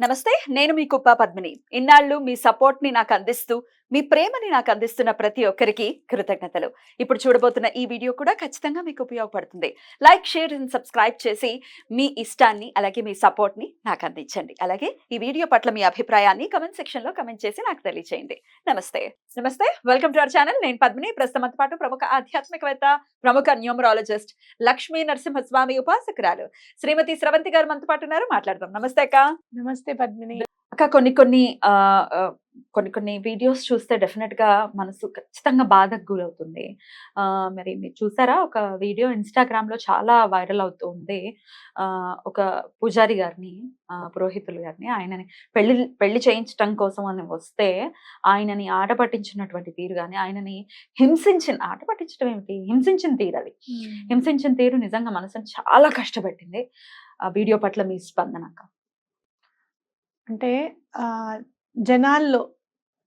నమస్తే. నేను మీ కుప్ప పద్మిని. ఇన్నాళ్ళు మీ సపోర్ట్‌ని నాకందిస్తూ, మీ ప్రేమని నాకందిస్తున్న ప్రతి ఒక్కరికి కృతజ్ఞతలు. ఇప్పుడు చూడబోతున్న ఈ వీడియో కూడా ఖచ్చితంగా మీకు ఉపయోగపడుతుంది. లైక్, షేర్ అండ్ సబ్స్క్రైబ్ చేసి మీ ఇష్టాన్ని, అలాగే మీ సపోర్ట్‌ని నాకందించండి. అలాగే ఈ వీడియో పట్ల మీ అభిప్రాయాన్ని కామెంట్ సెక్షన్‌లో కామెంట్ చేసి నాకు తెలియజేయండి. నమస్తే. నమస్తే. Welcome to our channel. నేను పద్మిని. ప్రస్తుతం మనతో పాటు ప్రముఖ ఆధ్యాత్మికవేత్త, ప్రముఖ న్యూమరాలజిస్ట్, లక్ష్మీ నరసింహస్వామి ఉపాసకురాలు శ్రీమతి స్రవంతి గారు మనతో పాటు ఉన్నారు. మాట్లాడదాం. నమస్తే అక్క. నమస్తే పద్మిని. అక్క, కొన్ని వీడియోస్ చూస్తే డెఫినెట్ గా మనసు ఖచ్చితంగా బాధకు గురవుతుంది. మరి మీరు చూసారా? ఒక వీడియో ఇన్‌స్టాగ్రామ్‌లో చాలా వైరల్ అవుతూ ఉంది. ఒక పూజారి గారిని, పురోహితులు గారిని, ఆయనని పెళ్లి చేయించటం కోసం అని వస్తే ఆయనని ఆట పట్టించినటువంటి తీరు గాని, ఆయనని ఆట పట్టించడం ఏమిటి? హింసించిన తీరు అది. హింసించిన తీరు నిజంగా మనసుని చాలా కష్టపెట్టింది. ఆ వీడియో పట్ల మీ స్పందన అక్క? అంటే జనాల్లో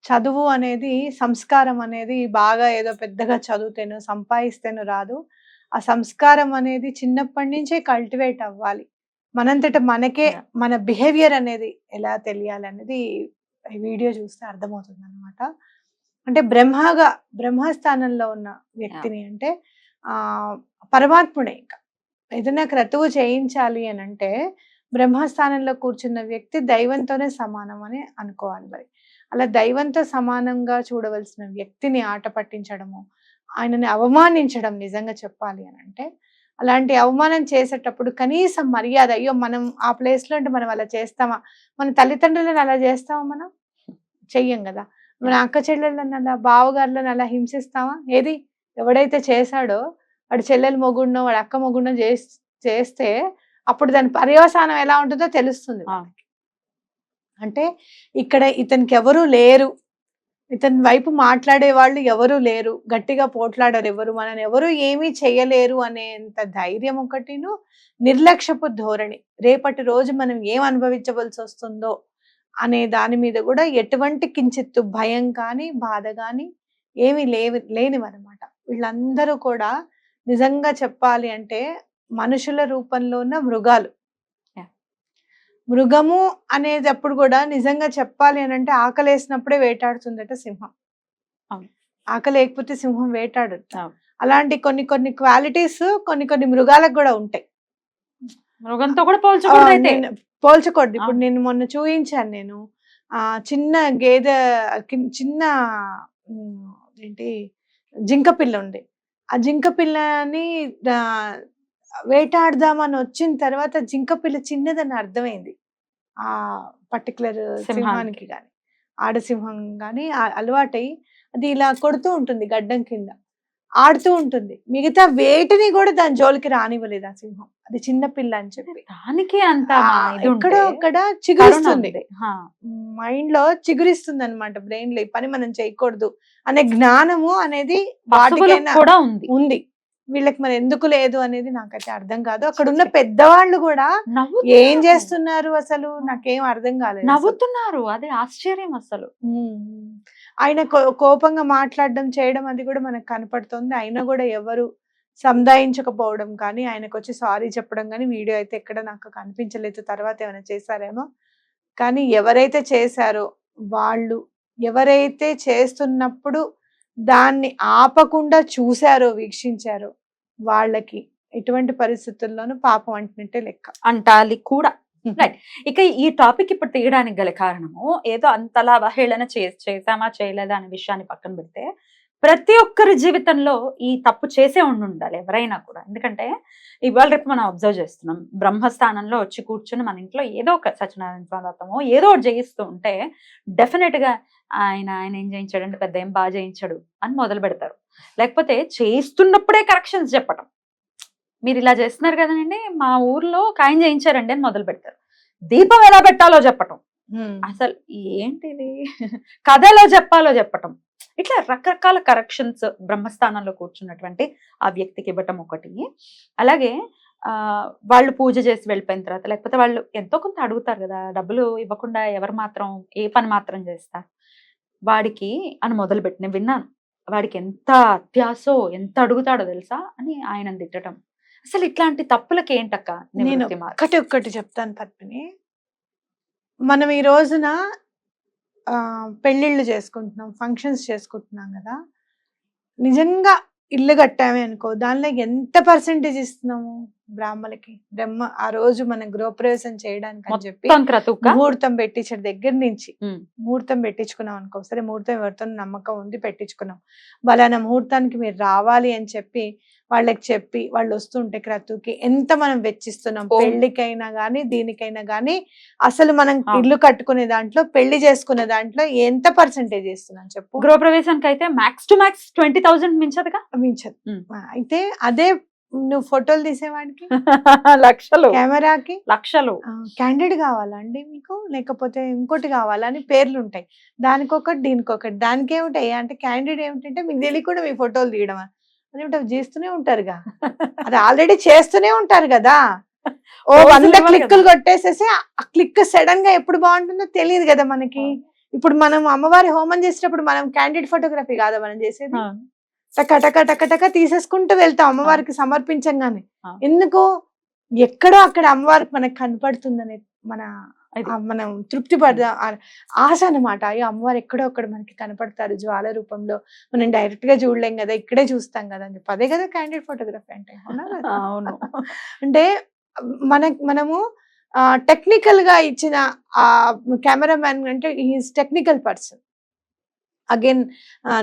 చదువు అనేది, సంస్కారం అనేది బాగా ఏదో పెద్దగా చదివితేనో, సంపాదిస్తేనో రాదు. ఆ సంస్కారం అనేది చిన్నప్పటి నుంచే కల్టివేట్ అవ్వాలి. మనంతట మనకే మన బిహేవియర్ అనేది ఎలా తెలియాలనేది ఈ వీడియో చూస్తే అర్థమవుతుందన్నమాట. అంటే బ్రహ్మస్థానంలో ఉన్న వ్యక్తిని, అంటే పరమాత్ముడే. ఇంకా ఏదైనా క్రతువు చేయించాలి అని అంటే బ్రహ్మస్థానంలో కూర్చున్న వ్యక్తి దైవంతోనే సమానం అని అనుకోవాలి. మరి అలా దైవంతో సమానంగా చూడవలసిన వ్యక్తిని ఆట పట్టించడము, ఆయనని అవమానించడం, నిజంగా చెప్పాలి అని అంటే అలాంటి అవమానం చేసేటప్పుడు కనీసం మర్యాద, అయ్యో మనం ఆ ప్లేస్లో అంటే మనం అలా చేస్తామా? మన తల్లిదండ్రులను అలా చేస్తామా? మనం చెయ్యం కదా. మన అక్క చెల్లెళ్ళని అలా, బావగారులను అలా హింసిస్తామా? ఏది ఎవడైతే చేశాడో వాడి చెల్లెలు మొగుడినో వాడి అక్క మొగుడినో చేస్తే అప్పుడు దాని పర్యవసానం ఎలా ఉంటుందో తెలుస్తుంది. అంటే ఇక్కడ ఇతనికి ఎవరు లేరు, ఇతని వైపు మాట్లాడే వాళ్ళు ఎవరు లేరు, గట్టిగా పోట్లాడారు ఎవరు, మనని ఎవరు ఏమీ చేయలేరు అనేంత ధైర్యం ఒకటిను, నిర్లక్ష్యపు ధోరణి, రేపటి రోజు మనం ఏం అనుభవించవలసి వస్తుందో అనే దాని మీద కూడా ఎటువంటి కించిత్తు భయం కానీ బాధ కానీ ఏమీ లేనివన్నమాట. వీళ్ళందరూ కూడా నిజంగా చెప్పాలి అంటే మనుషుల రూపంలో ఉన్న మృగాలు. మృగము అనేది అప్పుడు కూడా నిజంగా చెప్పాలి అని అంటే ఆకలేసినప్పుడే వేటాడుతుందట సింహం. ఆకలి లేకపోతే సింహం వేటాడదు. అలాంటి కొన్ని క్వాలిటీస్ కొన్ని మృగాలకు కూడా ఉంటాయి. మృగంతో కూడా పోల్చకూడదు. ఇప్పుడు నేను మొన్న చూయించాను. నేను చిన్న గేదె, చిన్న ఏంటి జింక పిల్ల ఉంది. ఆ జింక పిల్లని వేటాడదామని వచ్చిన తర్వాత జింక పిల్ల చిన్నదని అర్థమైంది. ఆ పర్టికులర్ సింహానికి కానీ, ఆడసింహం కానీ అలవాటై అది ఇలా కొడుతూ ఉంటుంది, గడ్డం కింద ఆడుతూ ఉంటుంది. మిగతా వేటిని కూడా దాని జోలికి రానివ్వలేదు ఆ సింహం. అది చిన్న పిల్ల అని చెప్పి దానికి అంత ఎక్కడో అక్కడ చిగురిస్తుంది, మైండ్ లో చిగురిస్తుంది అనమాట. బ్రెయిన్ లో ఈ పని మనం చేయకూడదు అనే జ్ఞానము అనేది వాటికైనా కూడా ఉంది. వీళ్ళకి మరి ఎందుకు లేదు అనేది నాకైతే అర్థం కాదు. అక్కడ ఉన్న పెద్దవాళ్ళు కూడా ఏం చేస్తున్నారు అసలు నాకేం అర్థం కాలేదు. నవ్వుతున్నారు, అదే ఆశ్చర్యం అసలు. ఆయన కోపంగా మాట్లాడడం చేయడం అది కూడా మనకు కనపడుతుంది. అయినా కూడా ఎవరు సంధాయించకపోవడం కానీ, ఆయనకు వచ్చి సారీ చెప్పడం కానీ వీడియో అయితే ఎక్కడ నాకు కనిపించలేదు. తర్వాత ఏమైనా చేశారేమో కానీ ఎవరైతే చేశారో వాళ్ళు, ఎవరైతే చేస్తున్నప్పుడు దాన్ని ఆపకుండా చూశారో, వీక్షించారో వాళ్ళకి ఎటువంటి పరిస్థితుల్లోనూ పాపం అంటున్నట్టే లెక్క, అంటాలి కూడా. రైట్. ఇక ఈ టాపిక్ ఇప్పుడు తీయడానికి గల కారణము, ఏదో అంతలా అవహేళన చేసామా చేయలేదా అనే విషయాన్ని పక్కన పెడితే, ప్రతి ఒక్కరి జీవితంలో ఈ తప్పు చేసే ఉండాలి ఎవరైనా కూడా. ఎందుకంటే ఇవాళ రేపు మనం అబ్జర్వ్ చేస్తున్నాం, బ్రహ్మస్థానంలో వచ్చి కూర్చుని మన ఇంట్లో ఏదో ఒక సత్యనారాయణ స్వామి ఏదో ఒకటి చేయిస్తూ ఉంటే డెఫినెట్ గా ఆయన ఏం చేయించాడు అంటే పెద్ద ఏం బాగా చేయించాడు అని మొదలు పెడతారు. లేకపోతే చేయిస్తున్నప్పుడే కరెక్షన్స్ చెప్పటం, మీరు ఇలా చేస్తున్నారు కదండి, మా ఊర్లో కాయం చేయించారండి అని మొదలు పెడతారు. దీపం ఎలా పెట్టాలో చెప్పటం, అసలు ఏంటిది కథ ఎలా చెప్పాలో చెప్పటం, ఇట్లా రకరకాల కరెక్షన్స్ బ్రహ్మస్థానంలో కూర్చున్నటువంటి ఆ వ్యక్తికి ఇవ్వటం ఒకటి. అలాగే వాళ్ళు పూజ చేసి వెళ్ళిపోయిన తర్వాత, లేకపోతే వాళ్ళు ఎంతో కొంత అడుగుతారు కదా, డబ్బులు ఇవ్వకుండా ఎవరు మాత్రం ఏ పని మాత్రం చేస్తారు, వాడికి అని మొదలుపెట్టి నేను విన్నాను, వాడికి ఎంత అత్యాసో ఎంత అడుగుతాడో తెలుసా అని ఆయన తిట్టడం. అసలు ఇట్లాంటి తప్పులకి ఏంటక్క? నేను ఒక్కటి చెప్తాను పద్మిని. మనం ఈ రోజున పెళ్ళిళ్ళు చేసుకుంటున్నాం, ఫంక్షన్స్ చేసుకుంటున్నాం కదా. నిజంగా ఇల్లు కట్టామే అనుకో, దానిలో ఎంత పర్సెంటేజ్ ఇస్తున్నాము బ్రాహ్మలకి? బ్రహ్మ ఆ రోజు మనం గృహప్రవేశం చేయడానికి అని చెప్పి మొత్తం క్రతువుగా ముహూర్తం పెట్టించే దగ్గర నుంచి ఉమ్. ముహూర్తం పెట్టించుకున్నాం అనుకో, సరే ముహూర్తం ఎవరితో నమ్మకం ఉంది పెట్టించుకున్నాం, బలానా ముహూర్తానికి మీరు రావాలి అని చెప్పి వాళ్ళకి చెప్పి వాళ్ళు వస్తుంటే క్రతువుకి ఎంత మనం వెచ్చిస్తున్నాం. ఓ. పెళ్లికైనా గానీ దీనికైనా గానీ అసలు మనం ఆ. ఇల్లు కట్టుకునే దాంట్లో, పెళ్లి చేసుకునే దాంట్లో ఎంత పర్సెంటేజ్ ఇస్తున్నాం చెప్పు? గృహప్రవేశానికి అయితే మ్యాక్స్ టు మ్యాక్స్ 20,000 మించదుగా. మించదు. ఉమ్. అయితే అదే నువ్వు ఫోటోలు తీసేవాడికి, లక్షలు కెమెరాకి లక్షలు. క్యాండిడ్ కావాలా అండి మీకు, లేకపోతే ఇంకోటి కావాలా అని పేర్లు ఉంటాయి. దానికొకటి దీనికొకటి. దానికి ఏమిటాయి అంటే క్యాండిడ్ ఏమిటంటే మీకు తెలియకుండా మీ ఫోటోలు తీయడం అదేమిటో చేస్తూనే ఉంటారుగా. అది ఆల్రెడీ చేస్తూనే ఉంటారు కదా. ఓ Pose 100 ఇవ్వాలి క్లిక్కులు కదా. కొట్టేసేసి ఆ క్లిక్ సడన్ గా ఎప్పుడు బాగుంటుందో తెలియదు కదా మనకి. ఇప్పుడు మనం అమ్మవారి హోమం చేసేటప్పుడు మనం క్యాండిడ్ ఫోటోగ్రఫీ కాదా మనం చేసేది? ఆ. టక టక టక టక తీసేసుకుంటూ వెళ్తాం అమ్మవారికి సమర్పించంగానే. ఆ. ఎందుకు? ఎక్కడో అక్కడ అమ్మవారికి మనకు కనపడుతుందనే మన అది. మనం తృప్తి పడదా ఆశ అన్నమాట. అయ్యో అమ్మవారు ఎక్కడో అక్కడ మనకి కనపడతారు జ్వాల రూపంలో, మనం డైరెక్ట్ గా చూడలేం కదా, ఇక్కడే చూస్తాం కదా అని చెప్పి. అదే కదా క్యాండిడ్ ఫోటోగ్రఫీ అంటే. అవునా కదా? అవును. అంటే మనము టెక్నికల్ గా ఇచ్చిన ఆ కెమెరామ్యాన్ అంటే ఈజ్ టెక్నికల్ పర్సన్. అగైన్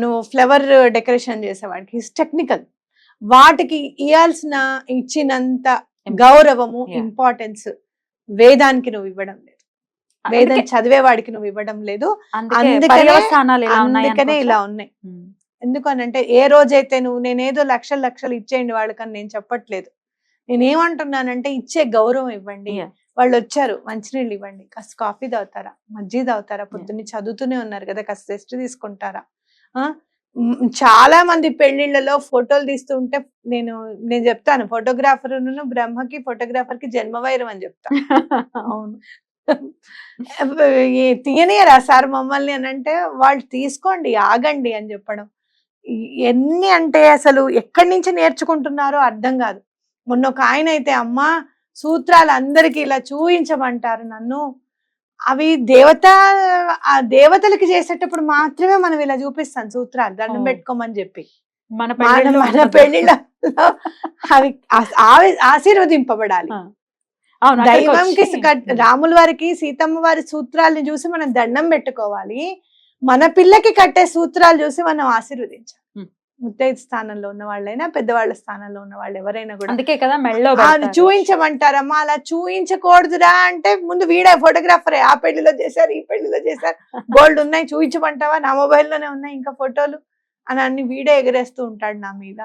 నువ్వు ఫ్లవర్ డెకరేషన్ చేసేవాడికి ఈజ్ టెక్నికల్. వాటికి ఇవ్వాల్సిన ఇచ్చినంత గౌరవము, Yeah. ఇంపార్టెన్స్ వేదానికి నువ్వు ఇవ్వడం లేదు, వేదం అందుకే- చదివేవాడికి నువ్వు ఇవ్వడం లేదు. అందుకే అందుకనే పర్యవసానాలు ఇలా ఉన్నాయి అందుకనే అనుకోవచ్చా? ఇలా ఉన్నాయి. ఉమ్. ఎందుకనంటే ఏ రోజైతే నువ్వు నేనేదో లక్షలు లక్షలు ఇచ్చేయండి వాళ్ళకని నేను చెప్పట్లేదు. నేనేమంటున్నానంటే ఇచ్చే గౌరవం ఇవ్వండి. Yeah. వాళ్ళు వచ్చారు, మంచినీళ్ళు ఇవ్వండి, కాస్త కాఫీ తాగుతారా, మజ్జిగ తాగుతారా, పొద్దున్నే చదువుతూనే ఉన్నారు కదా, కాస్త రెస్ట్ తీసుకుంటారా. చాలా మంది పెళ్లిళ్లలో ఫోటోలు తీస్తుంటే నేను చెప్తాను, ఫోటోగ్రాఫర్ బ్రహ్మకి ఫోటోగ్రాఫర్ కి జన్మవైరం అని చెప్తా. అవును. తీయనియరా సార్ మమ్మల్ని అని అంటే, వాళ్ళు తీసుకోండి ఆగండి అని చెప్పడం. ఎన్ని అంటే అసలు ఎక్కడి నుంచి నేర్చుకుంటున్నారో అర్థం కాదు. మొన్న ఒక ఆయన అయితే అమ్మా సూత్రాలు అందరికి ఇలా చూయించమంటారు నన్ను, అవి ఆ దేవతలకి చేసేటప్పుడు మాత్రమే మనం ఇలా చూపిస్తాం సూత్రాలు దండం పెట్టుకోమని చెప్పి. మన మన పెళ్లిళ్ళలో అవి ఆశీర్వదింపబడాలి. అవును, అక్కడికి దైవంకి వచ్చి- రాముల వారికి సీతమ్మ వారి సూత్రాలను చూసి మనం దండం పెట్టుకోవాలి, మన పిల్లకి కట్టే సూత్రాలు చూసి మనం ఆశీర్వదించాలి. ముత్తైదు స్థానంలో ఉన్న వాళ్ళైనా, పెద్దవాళ్ళ స్థానంలో ఉన్న వాళ్ళు ఎవరైనా కూడా. అందుకే కదా మెళ్ళో అది పెడతారు. చూయించమంటారమ్మా, అలా చూయించకూడదురా అంటే ముందు వీడే ఫోటోగ్రాఫరే, ఆ పెళ్లిలో చేశారు ఈ పెళ్లిలో చేశారు, గోల్డ్ ఉన్నాయి చూయించమంటావా, నా మొబైల్లోనే ఉన్నాయి ఇంకా ఫోటోలు అని అన్ని వీడే ఎగరేస్తూ ఉంటాడు నా మీద.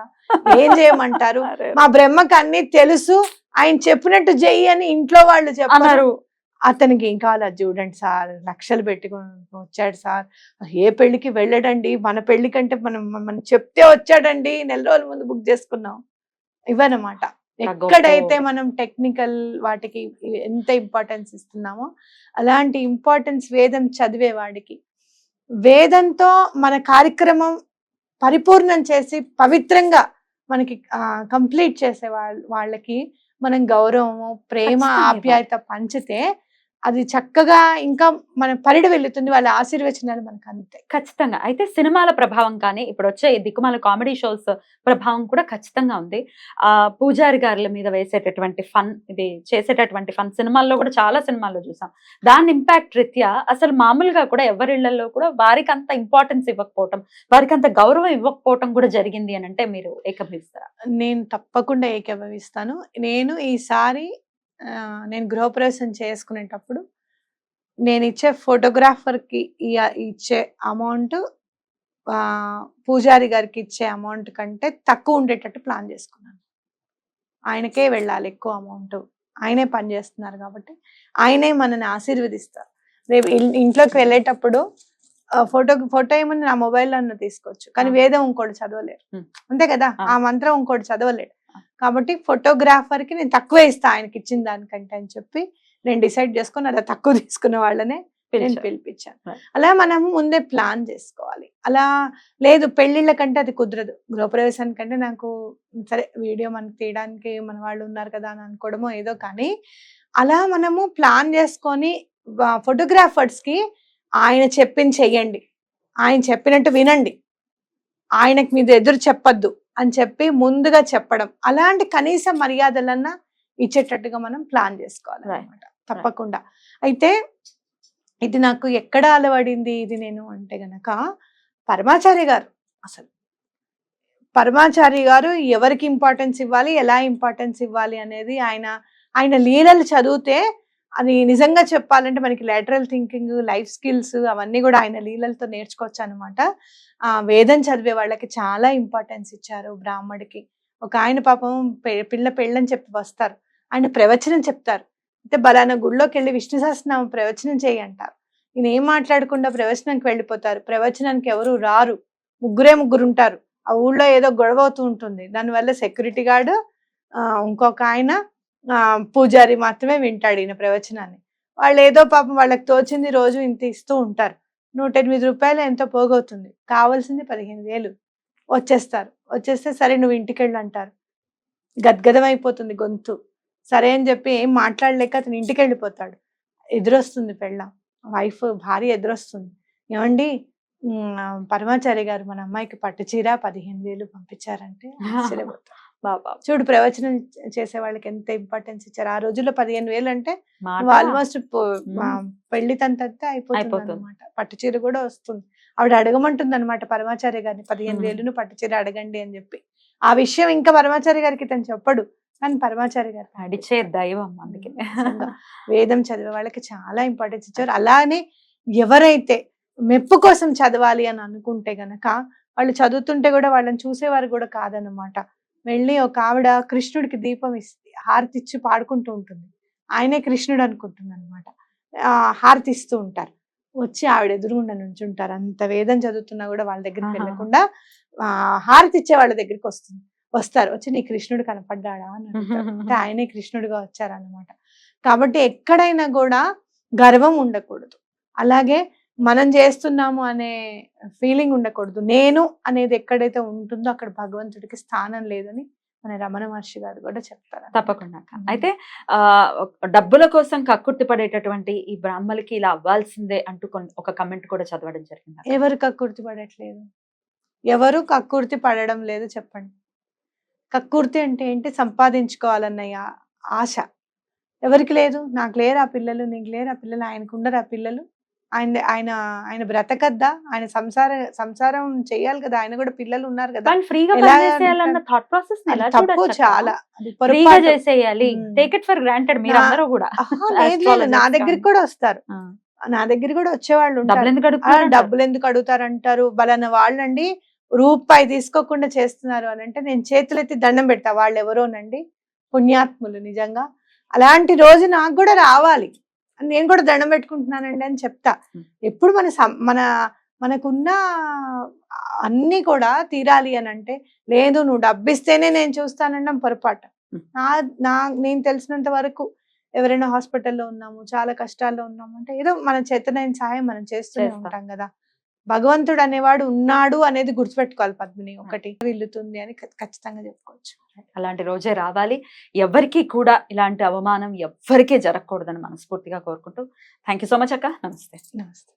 ఏం చేయమంటారు? అరే. మా బ్రహ్మకి అన్ని తెలుసు, ఆయన చెప్పినట్టు చెయ్యి అని ఇంట్లో వాళ్ళు చెప్పారు. అన్నారు. అతనికి ఏం కావాలి అది చూడండి సార్, లక్షలు పెట్టుకొని వచ్చాడు సార్, ఏ పెళ్లికి వెళ్ళడండి, మన పెళ్లి కంటే మనం చెప్తే వచ్చాడండి, నెల రోజుల ముందు బుక్ చేసుకున్నాం. ఇవన్నమాట. ఎక్కడైతే మనం టెక్నికల్ వాటికి ఎంత ఇంపార్టెన్స్ ఇస్తున్నామో అలాంటి ఇంపార్టెన్స్ వేదం చదివే వాడికి, వేదంతో మన కార్యక్రమం పరిపూర్ణం చేసి పవిత్రంగా మనకి కంప్లీట్ చేసే వాళ్ళకి మనం గౌరవము, ప్రేమ, ఖచ్చితంగా ఆప్యాయత పంచితే అది చక్కగా ఇంకా మన పరిడి వెళ్తుంది, వాళ్ళ ఆశీర్వచనాలు మనకు అందుతాయి. ఖచ్చితంగా. అయితే సినిమాల ప్రభావం కానీ ఇప్పుడు వచ్చే దిక్కుమాల కామెడీ షోస్ ప్రభావం కూడా ఖచ్చితంగా ఉంది. పూజారి గారుల మీద వేసేటటువంటి ఫన్, ఇది చేసేటటువంటి ఫన్ సినిమాల్లో కూడా చాలా సినిమాల్లో చూసాం. దాని ఇంపాక్ట్ రీత్యా అసలు మామూలుగా కూడా ఎవరిళ్లలో కూడా వారికి అంత ఇంపార్టెన్స్ ఇవ్వకపోవటం, వారికి అంత గౌరవం ఇవ్వకపోవటం కూడా జరిగింది అని అంటే మీరు ఏకీభవిస్తారా? నేను తప్పకుండా ఏకీభవిస్తాను. నేను ఈసారి నేను గృహప్రవేశం చేసుకునేటప్పుడు నేను ఇచ్చే ఫోటోగ్రాఫర్కి ఇచ్చే అమౌంట్ పూజారి గారికి ఇచ్చే అమౌంట్ కంటే తక్కువ ఉండేటట్టు ప్లాన్ చేసుకున్నాను. ఆయనకే వెళ్ళాలి ఎక్కువ అమౌంట్, ఆయనే పని చేస్తున్నారు కాబట్టి ఆయనే మనని ఆశీర్వదిస్తారు. రేపు ఇంట్లోకి వెళ్ళేటప్పుడు ఫోటో ఏమన్నా నా మొబైల్లో తీసుకోవచ్చు, కానీ వేదం ఇంకోటి చదవలేరు, అంతే కదా, ఆ మంత్రం ఇంకోటి చదవలేడు. కాబట్టి ఫోటోగ్రాఫర్ కి నేను తక్కువే ఇస్తా ఆయనకి ఇచ్చిన దానికంటే అని చెప్పి నేను డిసైడ్ చేసుకుని అలా తక్కువ తీసుకున్న వాళ్ళనే నేను పిలిపించాను. అలా మనం ముందే ప్లాన్ చేసుకోవాలి. అలా లేదు పెళ్లిళ్ళ కంటే అది కుదరదు, గృహప్రవేశానికంటే నాకు సరే వీడియో మనకి తీయడానికి మన వాళ్ళు ఉన్నారు కదా అని అనుకోవడమో ఏదో, కానీ అలా మనము ప్లాన్ చేసుకొని ఫోటోగ్రాఫర్స్ కి ఆయన చెప్పింది చెయ్యండి, ఆయన చెప్పినట్టు వినండి, ఆయనకు మీద ఎదురు చెప్పొద్దు అని చెప్పి ముందుగా చెప్పడం, అలాంటి కనీస మర్యాదలన్నా ఇచ్చేటట్టుగా మనం ప్లాన్ చేసుకోవాలి అన్నమాట తప్పకుండా. అయితే ఇది నాకు ఎక్కడ అలవడింది ఇది నేను అంటే గనక పరమాచారి గారు. అసలు పరమాచారి గారు ఎవరికి ఇంపార్టెన్స్ ఇవ్వాలి, ఎలా ఇంపార్టెన్స్ ఇవ్వాలి అనేది ఆయన లీలలు చదివితే అది నిజంగా చెప్పాలంటే మనకి లాటరల్ థింకింగ్, లైఫ్ స్కిల్స్ అవన్నీ కూడా ఆయన లీలలతో నేర్చుకోవచ్చు అనమాట. వేదం చదివే వాళ్ళకి చాలా ఇంపార్టెన్స్ ఇచ్చారు. బ్రాహ్మడికి ఒక ఆయన పాపం పిల్ల పెళ్ళని చెప్పి వస్తారు, ఆయన ప్రవచనం చెప్తారు. అయితే బలానా గుళ్ళోకి వెళ్ళి విష్ణు సహస్రనామం ప్రవచనం చేయి అంటారు. ఈయన ఏం మాట్లాడకుండా ప్రవచనానికి వెళ్ళిపోతారు. ప్రవచనానికి ఎవరు రారు, ముగ్గురు ఉంటారు. ఆ ఊళ్ళో ఏదో గొడవ అవుతూ ఉంటుంది, దానివల్ల సెక్యూరిటీ గార్డు ఇంకొక ఆయన పూజారి మాత్రమే వింటాడు ఈయన ప్రవచనాన్ని. వాళ్ళు ఏదో పాపం వాళ్ళకి తోచింది రోజు ఇంత ఇస్తూ ఉంటారు. 108 రూపాయలు ఎంతో పోగవుతుంది, కావాల్సింది 15,000. వచ్చేస్తే సరే నువ్వు ఇంటికెళ్ళు అంటారు. గద్గదమైపోతుంది గొంతు. సరే అని చెప్పి ఏం మాట్లాడలేక అతను ఇంటికి వెళ్ళిపోతాడు. ఎదురొస్తుంది పెళ్ళాం, భార్య ఎదురొస్తుంది. ఏమండి పరమాచారి గారు మన అమ్మాయికి పట్టు చీర 15,000 పంపించారంటే ఆశ్చర్యపోతారు. చూడు ప్రవచనం చేసే వాళ్ళకి ఎంత ఇంపార్టెన్స్ ఇచ్చారు. ఆ రోజుల్లో 15,000 అంటే ఆల్మోస్ట్ పెళ్లి తంతంతా అయిపోతుంది అనమాట. పట్టు చీర కూడా వస్తుంది. ఆవిడ అడగమంటుంది అనమాట పరమాచారి గారిని, 15,000 పట్టు చీర అడగండి అని చెప్పి. ఆ విషయం ఇంకా పరమాచారి గారికి తను చెప్పడు, కానీ పరమాచారి గారు అడిచే దైవం. అందుకే వేదం చదివే వాళ్ళకి చాలా ఇంపార్టెన్స్ ఇచ్చారు. అలానే ఎవరైతే మెప్పు కోసం చదవాలి అని అనుకుంటే గనక వాళ్ళు చదువుతుంటే కూడా వాళ్ళని చూసేవారు కూడా కాదనమాట. వెళ్ళి ఒక ఆవిడ కృష్ణుడికి దీపం ఇస్తుంది, హారతి ఇచ్చి పాడుకుంటూ ఉంటుంది. ఆయనే కృష్ణుడు అనుకుంటుంది అనమాట. హారతి ఇస్తూ ఉంటారు. వచ్చి ఆవిడ ఎదురుగుండా నుంచుంటారు. అంత వేదం చదువుతున్నా కూడా వాళ్ళ దగ్గరికి వెళ్ళకుండా హారతి ఇచ్చే వాళ్ళ దగ్గరికి వస్తారు. వచ్చి నీ కృష్ణుడు కనపడ్డాడా అని అడుగుతారు. అంటే ఆయనే కృష్ణుడిగా వచ్చారనమాట. కాబట్టి ఎక్కడైనా కూడా గర్వం ఉండకూడదు, అలాగే మనం చేస్తున్నాము అనే ఫీలింగ్ ఉండకూడదు. నేను అనేది ఎక్కడైతే ఉంటుందో అక్కడ భగవంతుడికి స్థానం లేదని మన రమణ మహర్షి గారు కూడా చెప్తారు. తప్పకుండా. అయితే డబ్బుల కోసం కక్కుర్తి పడేటటువంటి ఈ బ్రాహ్మలకి ఇలా అవ్వాల్సిందే అంటూ ఒక కమెంట్ కూడా చదవడం జరిగింది. ఎవరు కక్కుర్తి పడట్లేదు, ఎవరు కక్కుర్తి పడడం లేదు చెప్పండి. కక్కుర్తి అంటే ఏంటి? సంపాదించుకోవాలన్న ఆశ ఎవరికి లేదు? నాకు లేరు ఆ పిల్లలు, నీకు లేరు ఆ పిల్లలు, ఆయనకు ఉండరు ఆ పిల్లలు, ఆయన బ్రతకద్దా, ఆయన సంసారం చెయ్యాలి కదా, ఆయన కూడా పిల్లలు ఉన్నారు కదా. తప్పు చాలా, నా దగ్గరికి కూడా వస్తారు, నా దగ్గర కూడా వచ్చేవాళ్ళు ఉంటారు. డబ్బులు ఎందుకు అడుగుతారు అంటారు. బలన వాళ్ళండి రూపాయి తీసుకోకుండా చేస్తున్నారు అని అంటే నేను చేతులెత్తి దండం పెడతా. వాళ్ళు ఎవరోనండి పుణ్యాత్ములు నిజంగా. అలాంటి రోజు నాకు కూడా రావాలి, నేను కూడా దండం పెట్టుకుంటున్నానండి అని చెప్తా. ఎప్పుడు మనకున్న అన్ని కూడా తీరాలి అని అంటే లేదు, నువ్వు డబ్బిస్తేనే నేను చూస్తానడం పొరపాటు. నేను తెలిసినంత వరకు ఎవరైనా హాస్పిటల్లో ఉన్నాము, చాలా కష్టాల్లో ఉన్నాము అంటే ఏదో మన చేతనైన సహాయం మనం చేస్తూనే ఉంటాం కదా. భగవంతుడు అనేవాడు ఉన్నాడు అనేది గుర్తుపెట్టుకోవాలి పద్మిని. ఒకటి వెళ్తుంది అని ఖచ్చితంగా చెప్పుకోవచ్చు. అలాంటి రోజే రావాలి. ఎవరికి కూడా ఇలాంటి అవమానం ఎవ్వరికీ జరగకూడదని మనస్ఫూర్తిగా కోరుకుంటూ థ్యాంక్ యూ సో మచ్ అక్క. నమస్తే. నమస్తే.